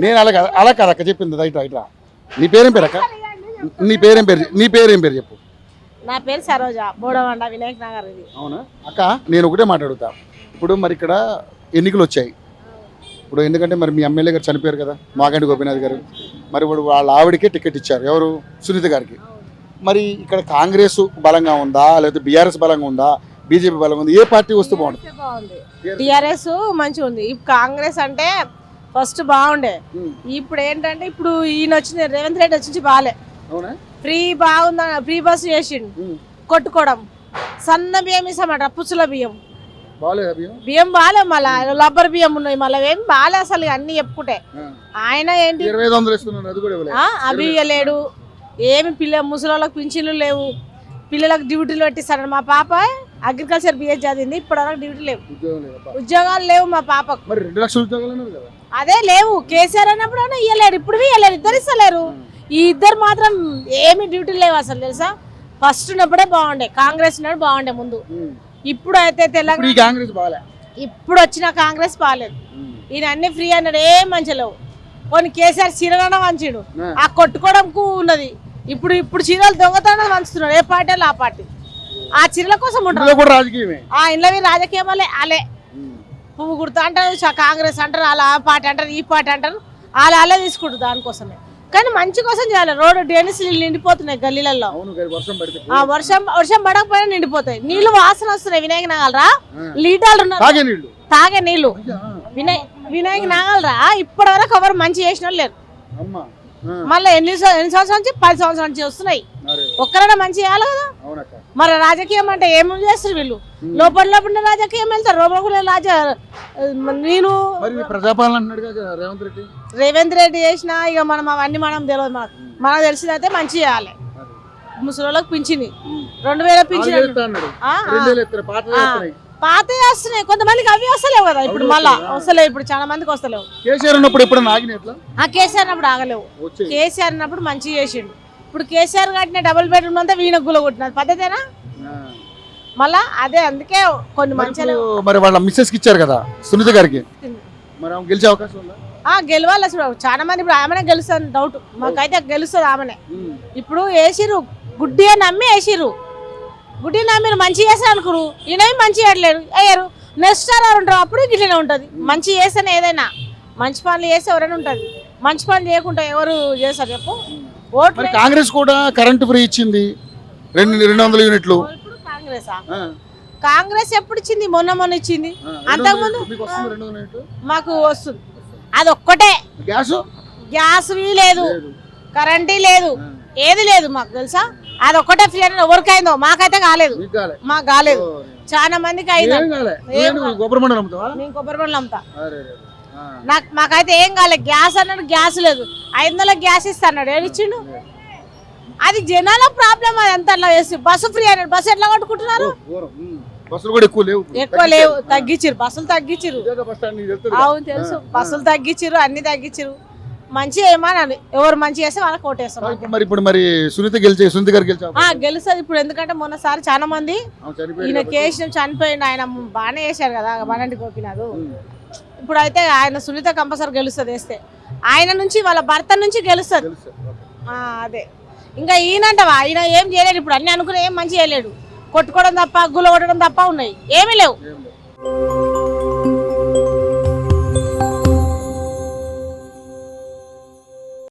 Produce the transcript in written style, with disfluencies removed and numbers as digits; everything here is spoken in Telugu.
నేను అలా కాదు అక్క చెప్పింది రైట్ రా. నీ పేరేం పేరు అక్క? నీ పేరేం పేరు చెప్పు. నా పేరు సరోజ, బోడవండ, వినాయక్ నగర్. ఇది అవునా అక్క? నేను ఒకటే మాట్లాడుతా. ఇప్పుడు మరి ఇక్కడ ఎన్నికలు వచ్చాయి. ఇప్పుడు ఎందుకంటే మరి మీ ఎమ్మెల్యే గారు చనిపోయారు కదా, మాగంటి గోపీనాథ్ గారు. మరి ఇప్పుడు వాళ్ళ ఆవిడకే టికెట్ ఇచ్చారు, ఎవరు? సునీత గారికి. మరి ఇక్కడ కాంగ్రెస్ బలంగా ఉందా, లేకపోతే బీఆర్ఎస్ బలంగా ఉందా, బీజేపీ బలంగా ఉంది? ఏ పార్టీ వస్తే బాగుంటుంది? బాగుంది, టిఆర్ఎస్ మంచిగా ఉంది. ఇప్పుడు కాంగ్రెస్ అంటే ఫస్ట్ బాగుండే. ఇప్పుడు ఏంటంటే ఇప్పుడు ఈయన వచ్చింది, రేవంత్ రెడ్డి వచ్చి బాగాలే. అవునా? ఫ్రీ బాగుందా, ఫ్రీ బస్ చేసిండు. కొట్టుకోవడం, సన్న బియ్యం ఇస్తామట, పుచ్చుల బియ్యం. బియ్యం బాలే, మళ్ళా రబ్బర్ బియ్యం ఉన్నాయి, మళ్ళీ ఏం బాలే అసలు. అన్ని చెప్పుకుంటే ఆయన ఏంటి అవి ఇవ్వలేడు. ఏమి ముసలి పింఛన్లు లేవు, పిల్లలకు డ్యూటీలు పెట్టిస్తాడు. మా పాప అగ్రికల్చర్ బిఏ చదివింది, ఇప్పుడు వరకు డ్యూటీ లేవు, ఉద్యోగాలు లేవు మా పాపకు. అదే లేవు. కేసీఆర్ అన్నప్పుడు ఇవ్వలేడు, ఇప్పుడు ఇవ్వలేరు, ఇద్దరు ఇస్తలేరు. ఈ ఇద్దరు మాత్రం ఏమి డ్యూటీలు లేవు అసలు, తెలుసా? ఫస్ట్ ఉన్నప్పుడే బాగుండే, కాంగ్రెస్ ఉన్నప్పుడు బాగుండే ముందు. ఇప్పుడు అయితే తెలంగాణ ఇప్పుడు వచ్చిన కాంగ్రెస్ బాగాలేదు. ఈయన అన్ని ఫ్రీ అన్నాడు, ఏం మంచిగా లేవు. కొన్ని కేసీఆర్ చీరలన్నా మంచిడు, ఆ కొట్టుకోవడంకు ఉన్నది. ఇప్పుడు చీరలు దొంగతనం వంచుతున్నాడు, ఏ పార్టీ ఆ పార్టీ. ఆ చీరల కోసం ఉంటారు ఇంట్లో రాజకీయం వల్లే. అలే పువ్వు గుర్తు అంటారు, కాంగ్రెస్ అంటారు, అలా ఆ పార్టీ అంటారు, ఈ పార్టీ అంటారు, అలా తీసుకుంటారు దానికోసమే. కానీ మంచి కోసం చేయాలి. రోడ్డు డ్రైనేజ్ నిండిపోతున్నాయి గల్లీలలో. వర్షం పడకపోయినా నిండిపోతాయి. నీళ్లు వాసన వస్తున్నాయి. వినాయక నగలరా లీటర్లు తాగే నీళ్లు. వినాయక నగలరా ఇప్పటి వరకు ఎవరు మంచి చేసిన వాళ్ళు లేరు. మళ్ళీ ఎన్ని సంవత్సరాల నుంచి 10 సంవత్సరాల నుంచి వస్తున్నాయి. ఒక్కరైనా మంచి చేయాలి కదా. మరి రాజకీయం అంటే ఏమేమి చేస్తారు వీళ్ళు? లోపల రాజకీయం వెళ్తారు. నేను రేవంత్ రెడ్డి చేసినా ఇక మనం అవన్నీ తెలియదు. మనకు తెలిసిందైతే మంచి చేయాలి. ముసలిళ్ళకి పింఛని 2000 పింఛన్ పాత వస్తున్నాయి. కొంతమందికి అవి వస్తలేవు కదా ఇప్పుడు, మళ్ళా వస్తలేవు. ఇప్పుడు చాలా మందికి వస్తలేవు. కేసీఆర్ ఉన్నప్పుడు కేసీఆర్ అన్నప్పుడు ఆగలేవు. కేసీఆర్ అన్నప్పుడు మంచిగా చేసిండు. ఇప్పుడు కేసీఆర్ కట్టిన డబుల్ బెడ్రూమ్ అంతా వీణ గుల కొట్టినది పద్ధతేనా? మళ్ళా అదే అందుకే కొన్ని మంచిగా. మరి వాళ్ళ మిస్సెస్ కి ఇచ్చారు కదా సునీత గారికి, గెలిచే అవకాశం ఉందా? గెలవాలి అసలు. చాలా మంది ఇప్పుడు ఆమెనే గెలుస్తుంది డౌట్. మాకైతే గెలుస్తుంది ఆమెనే. ఇప్పుడు వేసిరు, గుడ్డిగా నమ్మి వేసిరు. గుడ్డి నమ్మిరు, మంచి చేస్తారు అనుకురు. ఈయనవి మంచి చేయట్లేరు, అయ్యారు. నెక్స్ట్ సార్ ఉంటారు, అప్పుడు గిట్లనే ఉంటుంది. మంచి చేస్తేనే ఏదైనా, మంచి పనులు చేస్తే ఎవరైనా ఉంటుంది. మంచి పనులు చేయకుండా ఎవరు చేస్తారు చెప్పు? ఓట్లు. కాంగ్రెస్ కూడా కరెంట్ ఫ్రీ ఇచ్చింది, 200 యూనిట్లు. కాంగ్రెస్ ఎప్పుడు ఇచ్చింది? మొన్న ఇచ్చింది. అంతకుముందు మాకు వస్తుంది. అది ఒక్కటే. గ్యాస్ లేదు, కరెంటీ లేదు, ఏది లేదు మాకు, తెలుసా? అది ఒక్కటే ఫ్రీ అని ఎవరికైందో, మాకైతే కాలేదు. మాకు కాలేదు, చాలా మందికి అయింది. నేను కొబ్బరి బండలు అమ్ముతా. మాకైతే ఏం కాలేదు. గ్యాస్ అన్నాడు, గ్యాస్ లేదు. 500 గ్యాస్ ఇస్తా అన్నాడు, ఏడిచ్చిండు? అది జనాల ప్రాబ్లం. అది ఎంత అట్లా చేసి బస్సు ఫ్రీ అన్నాడు. బస్సు ఎట్లా కొట్టుకుంటున్నారు? ఎక్కువ లేవు, తగ్గించారు బస్సులు, తగ్గించారు. అవును తెలుసు, బస్సులు తగ్గించారు, అన్ని తగ్గించారు. మంచి ఏమని ఎవరు మంచి చేస్తే వాళ్ళకి కోటేస్తాం. గెలుస్తుంది ఇప్పుడు. ఎందుకంటే మొన్నసారి చాలా మంది ఈయన కేసు చనిపోయింది. ఆయన బాగానే చేశారు కదా మాగంటి గోపీనాథ్. ఇప్పుడు అయితే ఆయన సునీత కంపల్సరీ గెలుస్తుంది వేస్తే. ఆయన నుంచి వాళ్ళ భర్త నుంచి గెలుస్తుంది. అదే ఇంకా ఈయనంటవా, ఈయన ఏం చేయలేడు ఇప్పుడు. అన్ని అనుకుని ఏం మంచి చేయలేడు. కొట్టుకోవడం తప్ప, గుల్ల కొట్టడం తప్ప ఉన్నాయి, ఏమీ లేవు.